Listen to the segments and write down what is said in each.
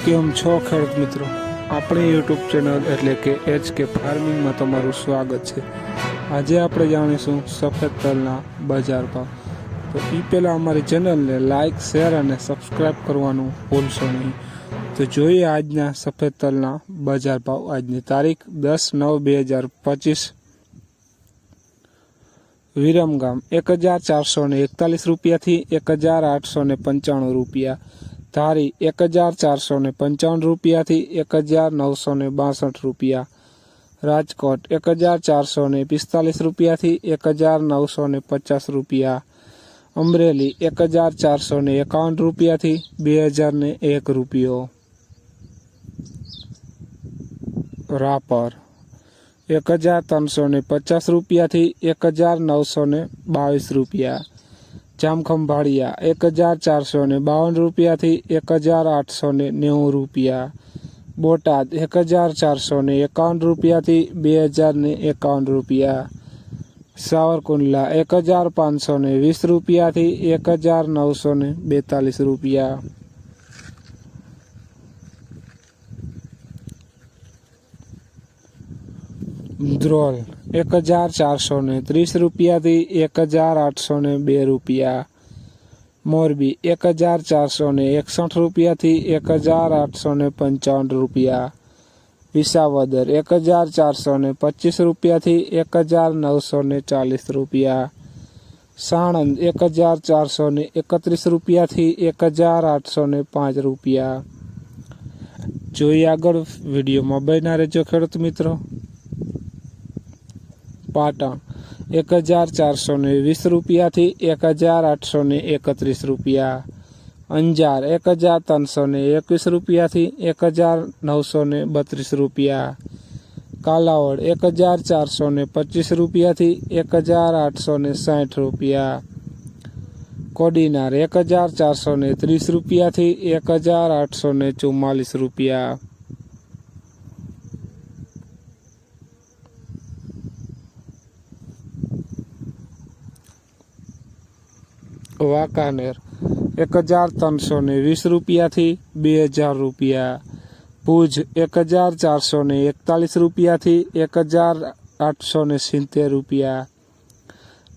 કેમ છો ખેડૂત મિત્રો, આપણી યુટ્યુબ ચેનલ એટલે કે HK ફાર્મિંગમાં તમારું સ્વાગત છે। આજે આપણે જાણીશું સફેદ તલના બજાર ભાવ। તો એ પહેલાં અમારી ચેનલને લાઇક, શેર અને સબસ્ક્રાઈબ કરવાનું ભૂલશો નહીં। તો જોઈએ આજના સફેદ તલના બજાર ભાવ। આજની તારીખ 10/9/2025। વિરમગામ 1441 રૂપિયાથી 1895 રૂપિયા। ધારી 1455 રૂપિયાથી 1962 રૂપિયા। રાજકોટ 1445 રૂપિયાથી 1950 રૂપિયા। અમરેલી 1451 રૂપિયાથી 2001 રૂપિયો। રાપર 1350 રૂપિયાથી 1922 રૂપિયા। જામખંભાળિયા 1452 રૂપિયાથી 1890 રૂપિયા। બોટાદ 1451 રૂપિયાથી 2051 રૂપિયા। સાવરકુંડલા 1520 રૂપિયાથી 1942 રૂપિયા। ધ્રોલ 1430 રૂપિયાથી 1802 રૂપિયા। મોરબી 1461 રૂપિયાથી 1855 રૂપિયા। વિસાવદર 1425 રૂપિયાથી 1940 રૂપિયા। સાણંદ 1431 રૂપિયાથી 1805 રૂપિયા। જોઈએ આગળ વિડીયોમાં બન્યા રહેજો ખેડૂત મિત્રો। પાટણ 1420 રૂપિયાથી 1831 રૂપિયા। અંજાર 1321 રૂપિયાથી 1932 રૂપિયા। કાલાવડ 1425 રૂપિયાથી 1860 રૂપિયા। કોડીનાર 1430 રૂપિયાથી 1844 રૂપિયા। વાંકાનેર 1320 રૂપિયાથી 2000 રૂપિયા। ભુજ 1441 રૂપિયાથી 1870 રૂપિયા।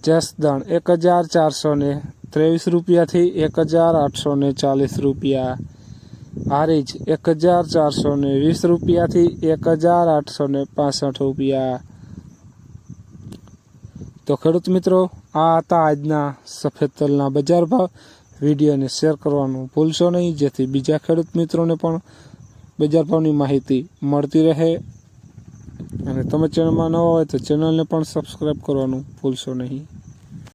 જસદણ 1423 રૂપિયાથી 1840 રૂપિયા। હારીજ 1420 રૂપિયાથી 1865 રૂપિયા। તો ખેડૂત મિત્રો, આ હતા આજના સફેદ તલના બજાર ભાવ। વિડીયોને શેર કરવાનું ભૂલશો નહીં, જેથી બીજા ખેડૂત મિત્રોને પણ બજાર ભાવની માહિતી મળતી રહે। અને તમે ચેનલમાં નવા હોય તો ચેનલને પણ સબસ્ક્રાઈબ કરવાનું ભૂલશો નહીં।